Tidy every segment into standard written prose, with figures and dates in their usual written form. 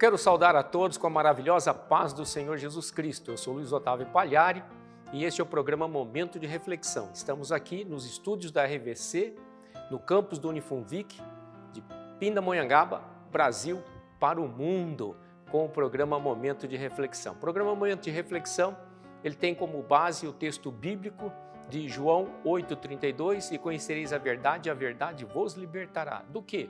quero saudar a todos com a maravilhosa paz do Senhor Jesus Cristo. Eu sou Luiz Otávio Pagliari e este é o programa Momento de Reflexão. Estamos aqui nos estúdios da RVC, no campus do Unifunvic, de Pindamonhangaba, Brasil, para o mundo, com o programa Momento de Reflexão. O programa Momento de Reflexão, ele tem como base o texto bíblico de João 8,32, e conhecereis a verdade vos libertará. Do quê?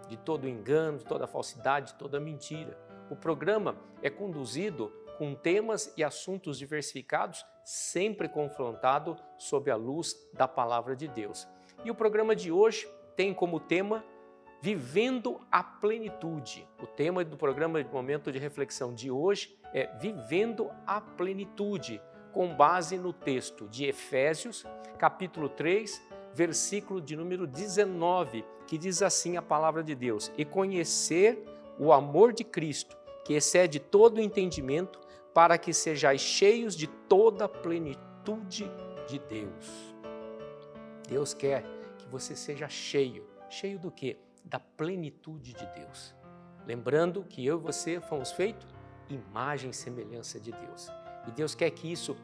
De todo engano, de toda falsidade, de toda mentira. O programa é conduzido com temas e assuntos diversificados, sempre confrontado sob a luz da Palavra de Deus. E o programa de hoje tem como tema Vivendo a Plenitude. O tema do programa de Momento de Reflexão de hoje é Vivendo a Plenitude, com base no texto de Efésios, capítulo 3, versículo de número 19, que diz assim a palavra de Deus: e conhecer o amor de Cristo, que excede todo o entendimento, para que sejais cheios de toda a plenitude de Deus. Deus quer que você seja cheio. Cheio do quê? Da plenitude de Deus. Lembrando que eu e você fomos feitos imagem e semelhança de Deus. E Deus quer que isso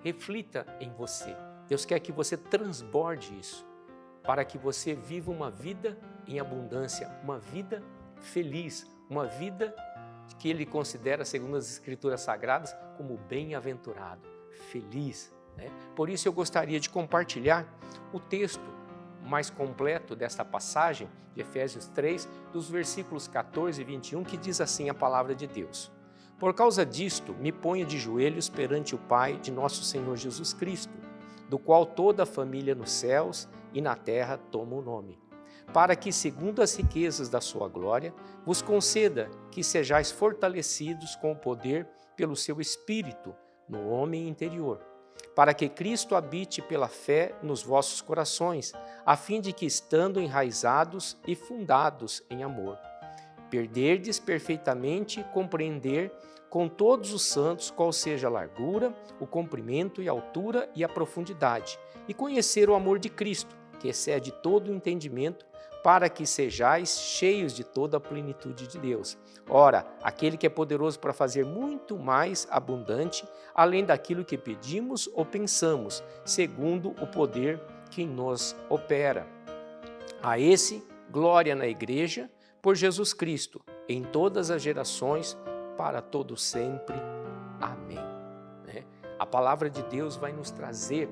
reflita em você. Deus quer que você transborde isso, para que você viva uma vida em abundância, uma vida feliz, uma vida que Ele considera, segundo as Escrituras Sagradas, como bem-aventurado, feliz, né? Por isso eu gostaria de compartilhar o texto mais completo desta passagem de Efésios 3, dos versículos 14 e 21, que diz assim a palavra de Deus: por causa disto, me ponho de joelhos perante o Pai de nosso Senhor Jesus Cristo, do qual toda a família nos céus e na terra toma o nome, para que, segundo as riquezas da sua glória, vos conceda que sejais fortalecidos com o poder pelo seu Espírito no homem interior, para que Cristo habite pela fé nos vossos corações, a fim de que, estando enraizados e fundados em amor, perderdes perfeitamente compreender com todos os santos qual seja a largura, o comprimento e a altura e a profundidade, e conhecer o amor de Cristo, que excede todo o entendimento, para que sejais cheios de toda a plenitude de Deus. Ora, aquele que é poderoso para fazer muito mais abundante, além daquilo que pedimos ou pensamos, segundo o poder que em nós opera. A esse, glória na Igreja, por Jesus Cristo, em todas as gerações, para todo sempre. Amém. A palavra de Deus vai nos trazer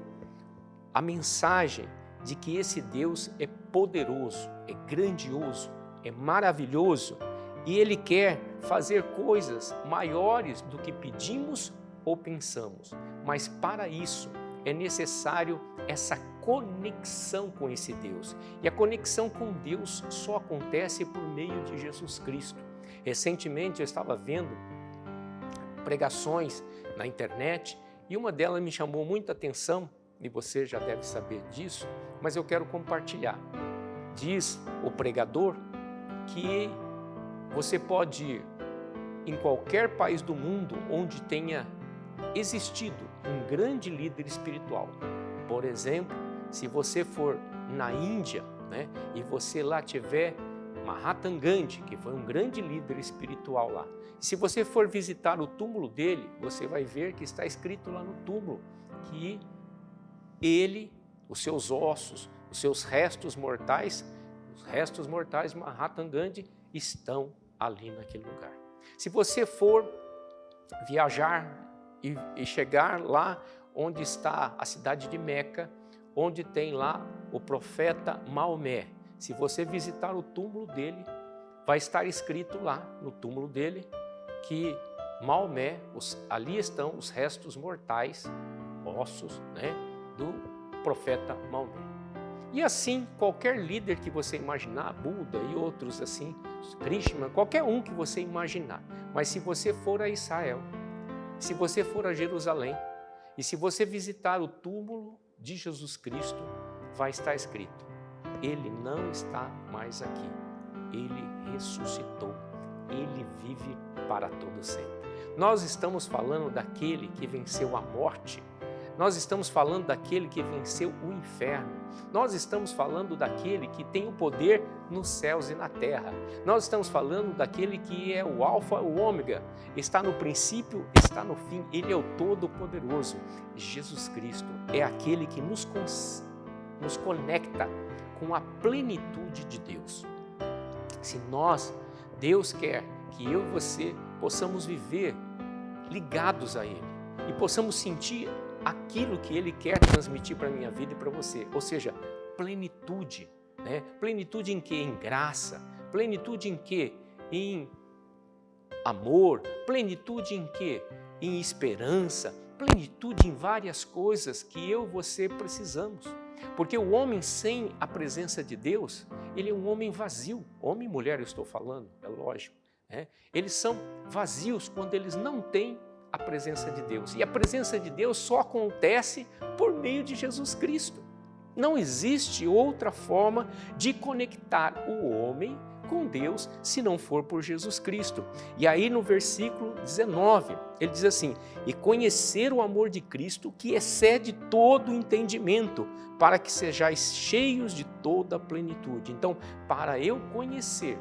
a mensagem de que esse Deus é poderoso, é grandioso, é maravilhoso, e Ele quer fazer coisas maiores do que pedimos ou pensamos. Mas para isso é necessário essa conexão com esse Deus. E a conexão com Deus só acontece por meio de Jesus Cristo. Recentemente eu estava vendo pregações na internet e uma delas me chamou muita atenção, e você já deve saber disso, mas eu quero compartilhar. Diz o pregador que você pode ir em qualquer país do mundo onde tenha existido um grande líder espiritual. Por exemplo, se você for na Índia, né, e você lá tiver Mahatma Gandhi, que foi um grande líder espiritual lá. Se você for visitar o túmulo dele, você vai ver que está escrito lá no túmulo que ele, os seus ossos, os seus restos mortais de Mahatma Gandhi estão ali naquele lugar. Se você for viajar e chegar lá onde está a cidade de Meca, onde tem lá o profeta Maomé, se você visitar o túmulo dele, vai estar escrito lá no túmulo dele que Maomé, ali estão os restos mortais, ossos, né, do profeta Maomé. E assim, qualquer líder que você imaginar, Buda e outros assim, Krishna, qualquer um que você imaginar. Mas se você for a Israel, se você for a Jerusalém, e se você visitar o túmulo de Jesus Cristo, vai estar escrito: Ele não está mais aqui, Ele ressuscitou, Ele vive para todo sempre. Nós estamos falando daquele que venceu a morte, Nós estamos falando daquele que venceu o inferno. Nós estamos falando daquele que tem o poder nos céus e na terra. Nós estamos falando daquele que é o alfa, o ômega, está no princípio, está no fim. Ele é o Todo-Poderoso. Jesus Cristo é aquele que nos conecta com a plenitude de Deus. Se Deus quer que eu e você possamos viver ligados a Ele e possamos sentir aquilo que Ele quer transmitir para a minha vida e para você, ou seja, plenitude, né? Plenitude em quê? Em graça. Plenitude em quê? Em amor. Plenitude em quê? Em esperança. Plenitude em várias coisas que eu e você precisamos. Porque o homem sem a presença de Deus, ele é um homem vazio. Homem e mulher eu estou falando, é lógico, né? Eles são vazios quando eles não têm a presença de Deus. E a presença de Deus só acontece por meio de Jesus Cristo. Não existe outra forma de conectar o homem com Deus se não for por Jesus Cristo. E aí no versículo 19, ele diz assim: e conhecer o amor de Cristo que excede todo o entendimento, para que sejais cheios de toda a plenitude. Então, para eu conhecer,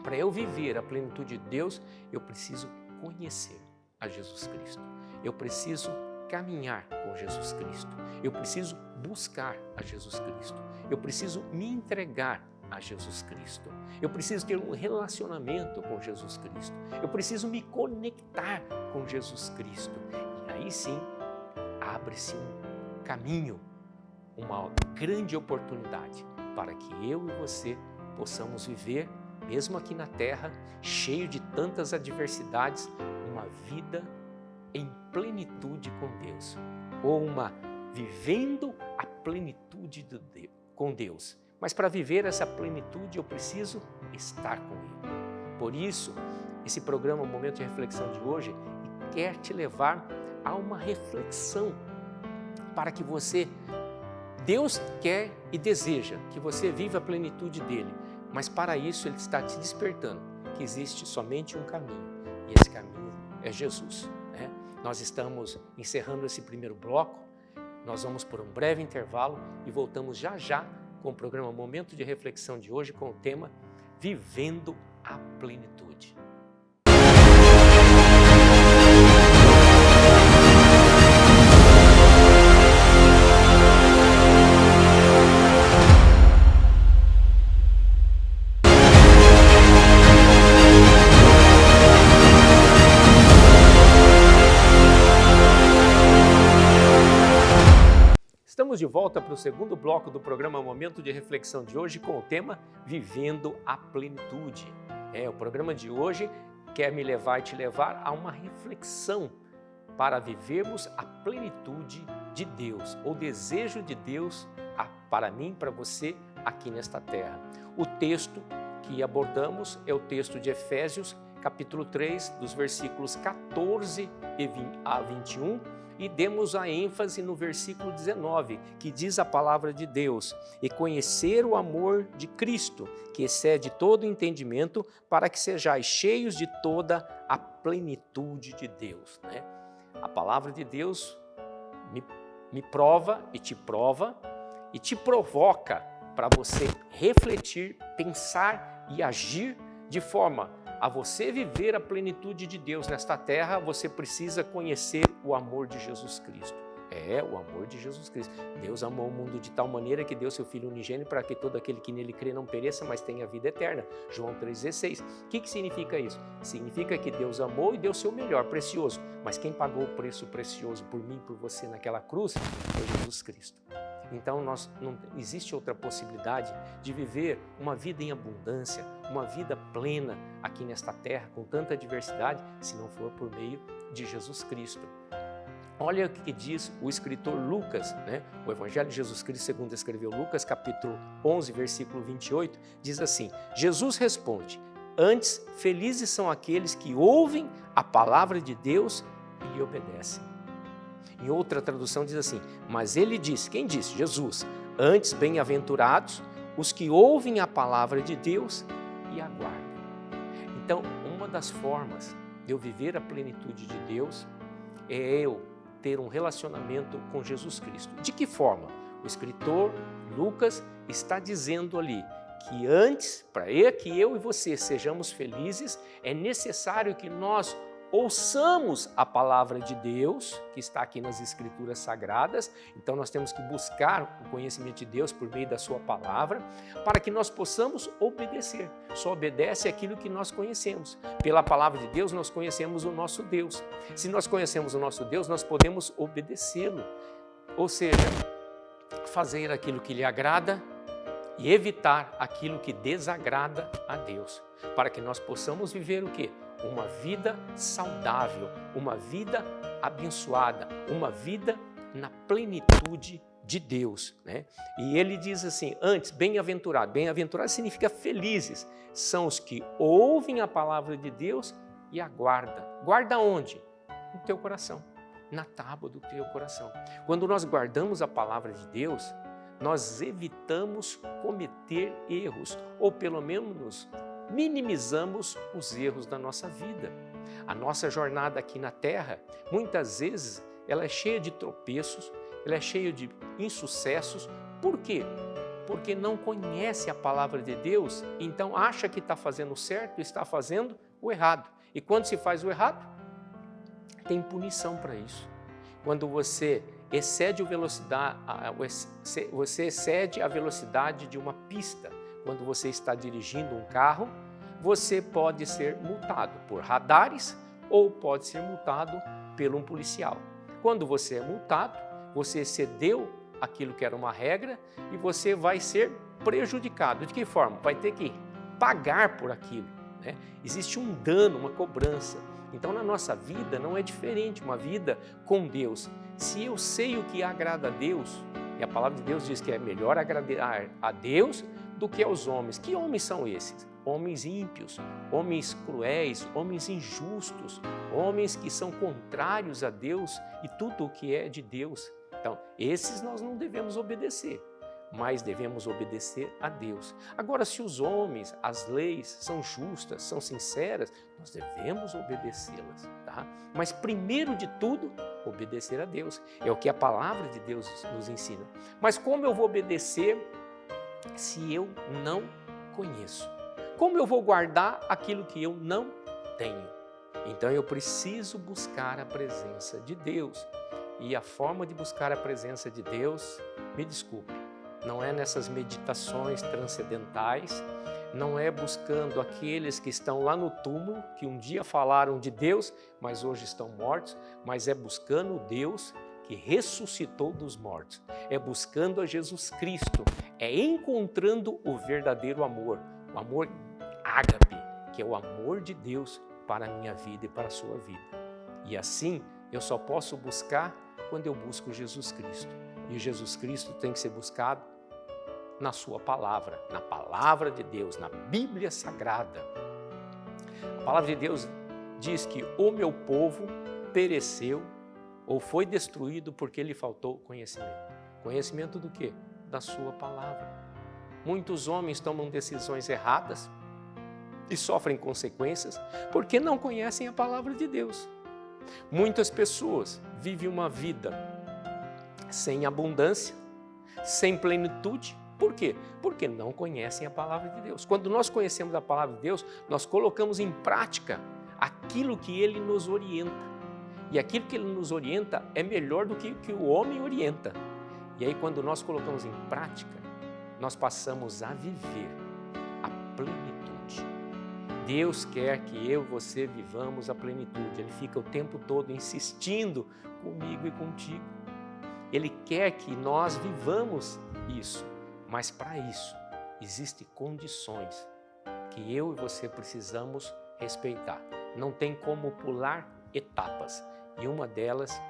para eu viver a plenitude de Deus, eu preciso conhecer a Jesus Cristo. Eu preciso caminhar com Jesus Cristo. Eu preciso buscar a Jesus Cristo. Eu preciso me entregar a Jesus Cristo. Eu preciso ter um relacionamento com Jesus Cristo. Eu preciso me conectar com Jesus Cristo. E aí sim, abre-se um caminho, uma grande oportunidade para que eu e você possamos viver, mesmo aqui na terra, cheio de tantas adversidades, uma vida em plenitude com Deus, ou uma vivendo a plenitude com Deus. Mas para viver essa plenitude eu preciso estar com Ele. Por isso, esse programa, o Momento de Reflexão de hoje, quer te levar a uma reflexão para que Deus quer e deseja que você viva a plenitude dEle, mas para isso Ele está te despertando que existe somente um caminho, e esse caminho é Jesus, né? Nós estamos encerrando esse primeiro bloco, nós vamos por um breve intervalo e voltamos já já com o programa Momento de Reflexão de hoje com o tema Vivendo a Plenitude. Estamos de volta para o segundo bloco do programa Momento de Reflexão de hoje com o tema Vivendo a Plenitude. O programa de hoje quer me levar e te levar a uma reflexão para vivermos a plenitude de Deus, o desejo de Deus para mim, para você aqui nesta terra. O texto que abordamos é o texto de Efésios, capítulo 3, dos versículos 14 a 21, e demos a ênfase no versículo 19, que diz a palavra de Deus: e conhecer o amor de Cristo, que excede todo entendimento, para que sejais cheios de toda a plenitude de Deus. Né? A palavra de Deus me prova e te provoca para você refletir, pensar e agir de forma a você viver a plenitude de Deus nesta terra. Você precisa conhecer o amor de Jesus Cristo. O amor de Jesus Cristo. Deus amou o mundo de tal maneira que deu seu Filho unigênito para que todo aquele que nele crê não pereça, mas tenha vida eterna. João 3,16. O que significa isso? Significa que Deus amou e deu seu melhor, precioso. Mas quem pagou o preço precioso por mim e por você naquela cruz foi Jesus Cristo. Então não existe outra possibilidade de viver uma vida em abundância, uma vida plena aqui nesta terra, com tanta diversidade, se não for por meio de Jesus Cristo. Olha o que diz o escritor Lucas, né? O Evangelho de Jesus Cristo, segundo escreveu Lucas, capítulo 11, versículo 28, diz assim: Jesus responde: antes, felizes são aqueles que ouvem a palavra de Deus e lhe obedecem. Em outra tradução diz assim: mas ele disse, quem disse? Jesus. Antes, bem-aventurados os que ouvem a palavra de Deus e aguardam. Então, uma das formas de eu viver a plenitude de Deus é eu ter um relacionamento com Jesus Cristo. De que forma? O escritor Lucas está dizendo ali que antes, para que eu e você sejamos felizes, é necessário que nós ouçamos a palavra de Deus, que está aqui nas Escrituras Sagradas. Então nós temos que buscar o conhecimento de Deus por meio da sua palavra, para que nós possamos obedecer. Só obedece aquilo que nós conhecemos. Pela palavra de Deus nós conhecemos o nosso Deus. Se nós conhecemos o nosso Deus, nós podemos obedecê-lo. Ou seja, fazer aquilo que lhe agrada e evitar aquilo que desagrada a Deus, para que nós possamos viver o quê? Uma vida saudável, uma vida abençoada, uma vida na plenitude de Deus, né? E ele diz assim, antes, bem-aventurado. Bem-aventurado significa felizes. São os que ouvem a palavra de Deus e aguardam. Guarda onde? No teu coração, na tábua do teu coração. Quando nós guardamos a palavra de Deus, nós evitamos cometer erros, ou pelo menos minimizamos os erros da nossa vida. A nossa jornada aqui na Terra, muitas vezes, ela é cheia de tropeços, ela é cheia de insucessos. Por quê? Porque não conhece a palavra de Deus, então acha que está fazendo o certo e está fazendo o errado. E quando se faz o errado, tem punição para isso. Quando você excede a velocidade de uma pista, quando você está dirigindo um carro, você pode ser multado por radares ou pode ser multado por um policial. Quando você é multado, você excedeu aquilo que era uma regra e você vai ser prejudicado. De que forma? Vai ter que pagar por aquilo, né? Existe um dano, uma cobrança. Então, na nossa vida não é diferente, uma vida com Deus. Se eu sei o que agrada a Deus, e a palavra de Deus diz que é melhor agradar a Deus do que aos homens. Que homens são esses? Homens ímpios, homens cruéis, homens injustos, homens que são contrários a Deus e tudo o que é de Deus. Então, esses nós não devemos obedecer, mas devemos obedecer a Deus. Agora, se os homens, as leis são justas, são sinceras, nós devemos obedecê-las, tá? Mas primeiro de tudo, obedecer a Deus. É o que a palavra de Deus nos ensina. Mas como eu vou obedecer se eu não conheço? Como eu vou guardar aquilo que eu não tenho? Então eu preciso buscar a presença de Deus. E a forma de buscar a presença de Deus, me desculpe, não é nessas meditações transcendentais, não é buscando aqueles que estão lá no túmulo, que um dia falaram de Deus, mas hoje estão mortos, mas é buscando o Deus que ressuscitou dos mortos. É buscando a Jesus Cristo, é encontrando o verdadeiro amor, o amor ágape, que é o amor de Deus para a minha vida e para a sua vida. E assim, eu só posso buscar quando eu busco Jesus Cristo. E Jesus Cristo tem que ser buscado na sua palavra, na palavra de Deus, na Bíblia Sagrada. A palavra de Deus diz que o meu povo pereceu ou foi destruído porque lhe faltou conhecimento. Conhecimento do quê? Da sua palavra. Muitos homens tomam decisões erradas e sofrem consequências porque não conhecem a palavra de Deus. Muitas pessoas vivem uma vida sem abundância, sem plenitude. Por quê? Porque não conhecem a palavra de Deus. Quando nós conhecemos a palavra de Deus, nós colocamos em prática aquilo que Ele nos orienta. E aquilo que Ele nos orienta é melhor do que o que o homem orienta. E aí, quando nós colocamos em prática, nós passamos a viver a plenitude. Deus quer que eu e você vivamos a plenitude. Ele fica o tempo todo insistindo comigo e contigo. Ele quer que nós vivamos isso. Mas para isso, existem condições que eu e você precisamos respeitar. Não tem como pular etapas. E uma delas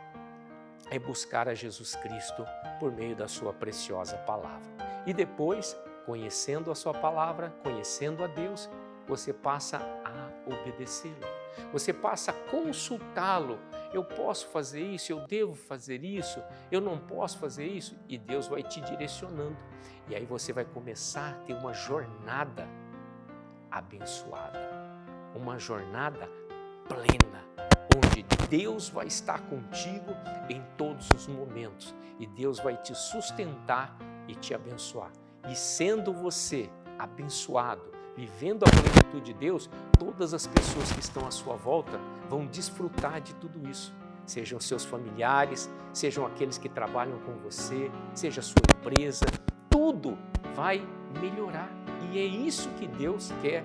é buscar a Jesus Cristo por meio da sua preciosa palavra. E depois, conhecendo a sua palavra, conhecendo a Deus, você passa a obedecê-lo. Você passa a consultá-lo. Eu posso fazer isso? Eu devo fazer isso? Eu não posso fazer isso? E Deus vai te direcionando. E aí você vai começar a ter uma jornada abençoada, uma jornada plena, onde Deus vai estar contigo em todos os momentos e Deus vai te sustentar e te abençoar. E sendo você abençoado, vivendo a plenitude de Deus, todas as pessoas que estão à sua volta vão desfrutar de tudo isso. Sejam seus familiares, sejam aqueles que trabalham com você, seja a sua empresa, tudo vai melhorar. E é isso que Deus quer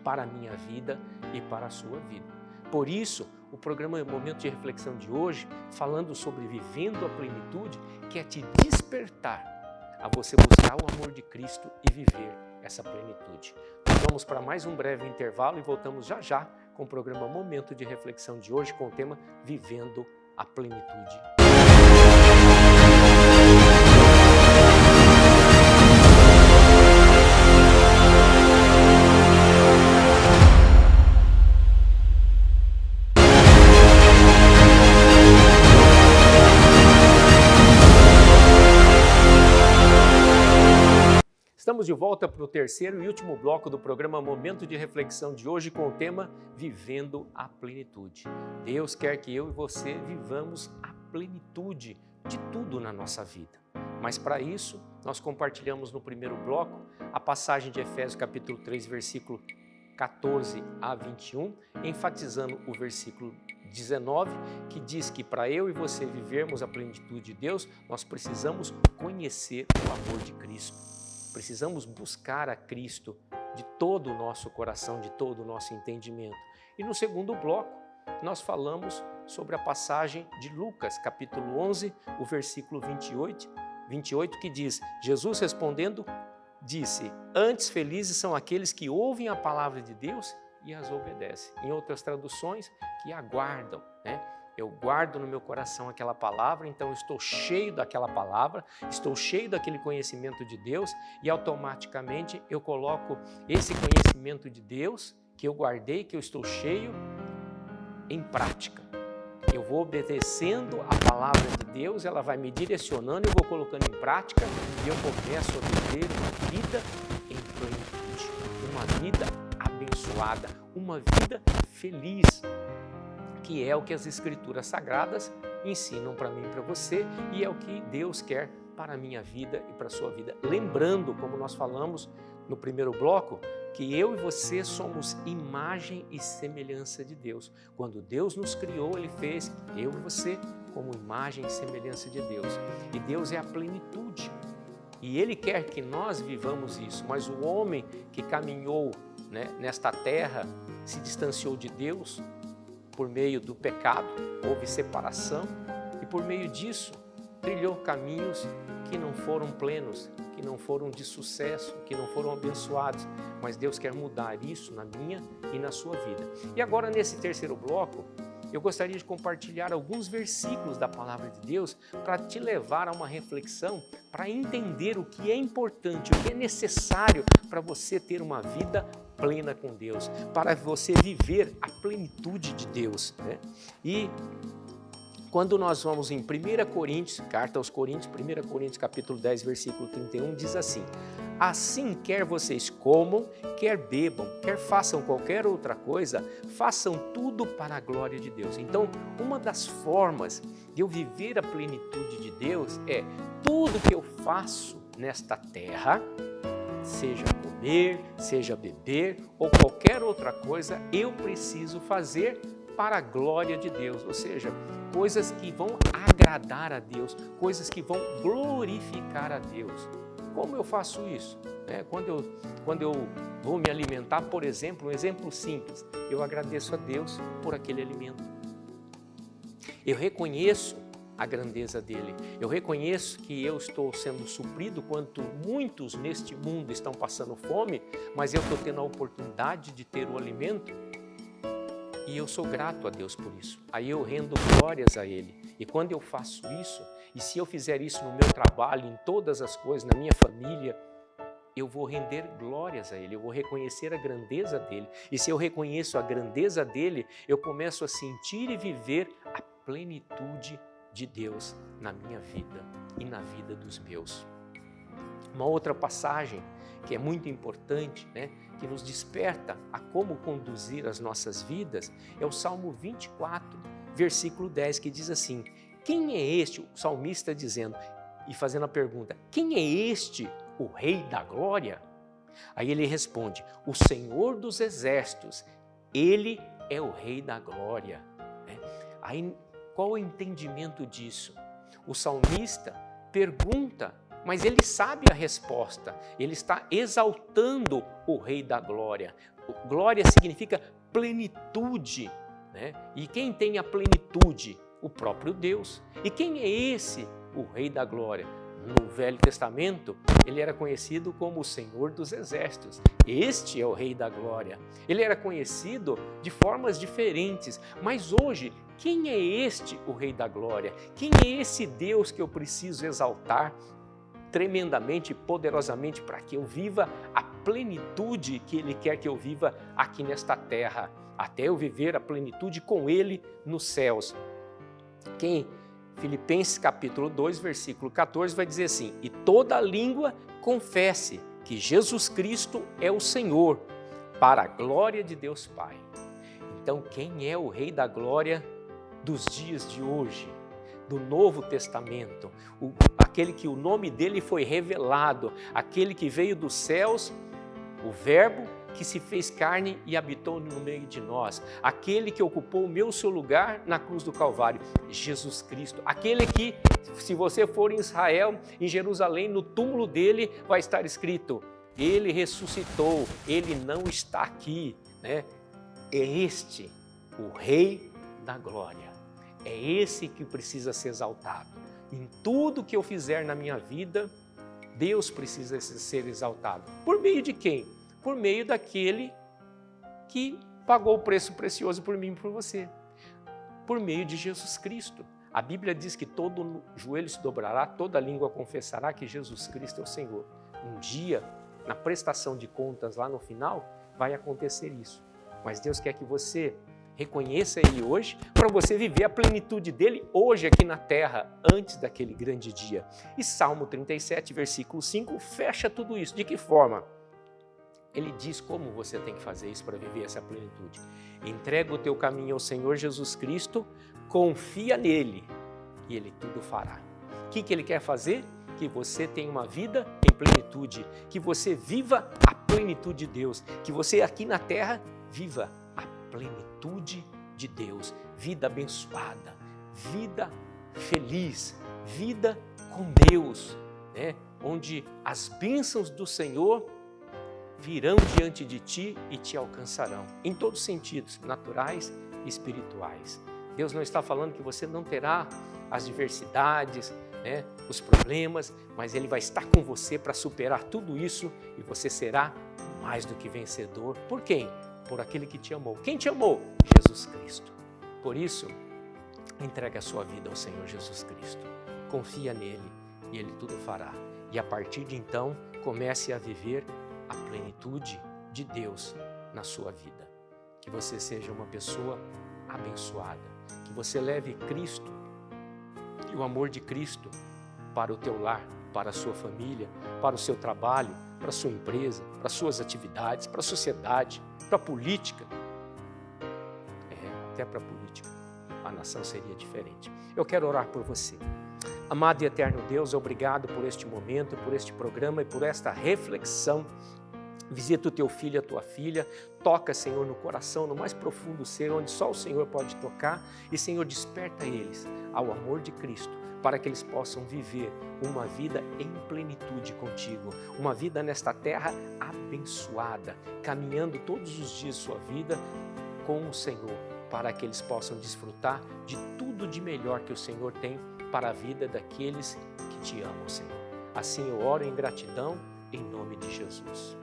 para a minha vida e para a sua vida. Por isso, o programa Momento de Reflexão de hoje, falando sobre vivendo a plenitude, quer te despertar a você buscar o amor de Cristo e viver essa plenitude. Nós vamos para mais um breve intervalo e voltamos já já com o programa Momento de Reflexão de hoje com o tema Vivendo a Plenitude. Estamos de volta para o terceiro e último bloco do programa Momento de Reflexão de hoje com o tema Vivendo a Plenitude. Deus quer que eu e você vivamos a plenitude de tudo na nossa vida. Mas para isso, nós compartilhamos no primeiro bloco a passagem de Efésios capítulo 3, versículo 14 a 21, enfatizando o versículo 19, que diz que para eu e você vivermos a plenitude de Deus, nós precisamos conhecer o amor de Cristo. Precisamos buscar a Cristo de todo o nosso coração, de todo o nosso entendimento. E no segundo bloco, nós falamos sobre a passagem de Lucas, capítulo 11, o versículo 28, que diz, Jesus respondendo, disse, antes felizes são aqueles que ouvem a palavra de Deus e as obedecem. Em outras traduções, que aguardam, né? Eu guardo no meu coração aquela palavra, então eu estou cheio daquela palavra, estou cheio daquele conhecimento de Deus e automaticamente eu coloco esse conhecimento de Deus que eu guardei, que eu estou cheio, em prática. Eu vou obedecendo a palavra de Deus, ela vai me direcionando, eu vou colocando em prática e eu começo a viver uma vida em plenitude, uma vida abençoada, uma vida feliz, que é o que as Escrituras Sagradas ensinam para mim e para você, e é o que Deus quer para a minha vida e para a sua vida. Lembrando, como nós falamos no primeiro bloco, que eu e você somos imagem e semelhança de Deus. Quando Deus nos criou, Ele fez eu e você como imagem e semelhança de Deus. E Deus é a plenitude. E Ele quer que nós vivamos isso, mas o homem que caminhou, né, nesta terra, se distanciou de Deus, por meio do pecado, houve separação e por meio disso trilhou caminhos que não foram plenos, que não foram de sucesso, que não foram abençoados. Mas Deus quer mudar isso na minha e na sua vida. E agora nesse terceiro bloco, eu gostaria de compartilhar alguns versículos da Palavra de Deus para te levar a uma reflexão, para entender o que é importante, o que é necessário para você ter uma vida plena com Deus, para você viver a plenitude de Deus, né? E quando nós vamos em 1 Coríntios, carta aos Coríntios, 1 Coríntios capítulo 10, versículo 31, diz assim, assim quer vocês comam, quer bebam, quer façam qualquer outra coisa, façam tudo para a glória de Deus. Então, uma das formas de eu viver a plenitude de Deus é tudo que eu faço nesta terra, seja comer, seja beber ou qualquer outra coisa, eu preciso fazer para a glória de Deus, ou seja, coisas que vão agradar a Deus, coisas que vão glorificar a Deus. Como eu faço isso? Quando eu vou me alimentar, por exemplo, um exemplo simples, eu agradeço a Deus por aquele alimento. Eu reconheço a grandeza dele. Eu reconheço que eu estou sendo suprido quanto muitos neste mundo estão passando fome, mas eu estou tendo a oportunidade de ter o alimento e eu sou grato a Deus por isso. Aí eu rendo glórias a Ele. E quando eu faço isso, e se eu fizer isso no meu trabalho, em todas as coisas, na minha família, eu vou render glórias a Ele, eu vou reconhecer a grandeza dEle. E se eu reconheço a grandeza dEle, eu começo a sentir e viver a plenitude de Deus na minha vida e na vida dos meus. Uma outra passagem que é muito importante, né, que nos desperta a como conduzir as nossas vidas, é o Salmo 24, versículo 10, que diz assim: quem é este, o salmista dizendo e fazendo a pergunta, quem é este o Rei da Glória? Aí ele responde, o Senhor dos Exércitos, Ele é o Rei da Glória. Aí qual o entendimento disso? O salmista pergunta, mas ele sabe a resposta, ele está exaltando o Rei da Glória. Glória significa plenitude, né? E quem tem a plenitude? O próprio Deus. E quem é esse, o Rei da Glória? No Velho Testamento, ele era conhecido como o Senhor dos Exércitos. Este é o Rei da Glória. Ele era conhecido de formas diferentes, mas hoje, quem é este, o Rei da Glória? Quem é esse Deus que eu preciso exaltar tremendamente e poderosamente para que eu viva a plenitude que Ele quer que eu viva aqui nesta terra, até eu viver a plenitude com Ele nos céus? Filipenses capítulo 2, versículo 14 vai dizer assim, e toda língua confesse que Jesus Cristo é o Senhor, para a glória de Deus Pai. Então, quem é o Rei da Glória dos dias de hoje, do Novo Testamento? Aquele que o nome dele foi revelado, aquele que veio dos céus, o Verbo que se fez carne e habitou no meio de nós, aquele que ocupou o seu lugar na cruz do Calvário, Jesus Cristo, aquele que, se você for em Israel, em Jerusalém, no túmulo dele vai estar escrito, ele ressuscitou, ele não está aqui, né? É este o Rei da Glória, é esse que precisa ser exaltado. Em tudo que eu fizer na minha vida, Deus precisa ser exaltado. Por meio de quem? Por meio daquele que pagou o preço precioso por mim e por você. Por meio de Jesus Cristo. A Bíblia diz que todo joelho se dobrará, toda língua confessará que Jesus Cristo é o Senhor. Um dia, na prestação de contas lá no final, vai acontecer isso. Mas Deus quer que você reconheça Ele hoje, para você viver a plenitude dEle hoje aqui na terra, antes daquele grande dia. E Salmo 37, versículo 5, fecha tudo isso. De que forma? Ele diz como você tem que fazer isso para viver essa plenitude. Entrega o teu caminho ao Senhor Jesus Cristo, confia nele e Ele tudo fará. O que Ele quer fazer? Que você tenha uma vida em plenitude, que você viva a plenitude de Deus, que você aqui na terra viva a plenitude de Deus, vida abençoada, vida feliz, vida com Deus, né? Onde as bênçãos do Senhor virão diante de ti e te alcançarão, em todos os sentidos, naturais e espirituais. Deus não está falando que você não terá as diversidades, né, os problemas, mas Ele vai estar com você para superar tudo isso e você será mais do que vencedor. Por quem? Por aquele que te amou. Quem te amou? Jesus Cristo. Por isso, entregue a sua vida ao Senhor Jesus Cristo. Confia nele e Ele tudo fará. E a partir de então, comece a viver a plenitude de Deus na sua vida. Que você seja uma pessoa abençoada, que você leve Cristo e o amor de Cristo para o teu lar, para a sua família, para o seu trabalho, para a sua empresa, para as suas atividades, para a sociedade, para a política. Até para a política, a nação seria diferente. Eu quero orar por você. Amado e eterno Deus, obrigado por este momento, por este programa e por esta reflexão. Visita o teu filho e a tua filha, toca, Senhor, no coração, no mais profundo ser, onde só o Senhor pode tocar, e, Senhor, desperta eles ao amor de Cristo, para que eles possam viver uma vida em plenitude contigo, uma vida nesta terra abençoada, caminhando todos os dias de sua vida com o Senhor, para que eles possam desfrutar de tudo de melhor que o Senhor tem para a vida daqueles que te amam, Senhor. Assim eu oro em gratidão, em nome de Jesus.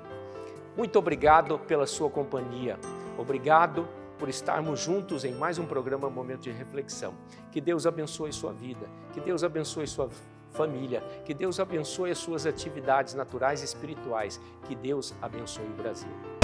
Muito obrigado pela sua companhia. Obrigado por estarmos juntos em mais um programa Momento de Reflexão. Que Deus abençoe sua vida, que Deus abençoe sua família, que Deus abençoe as suas atividades naturais e espirituais, que Deus abençoe o Brasil.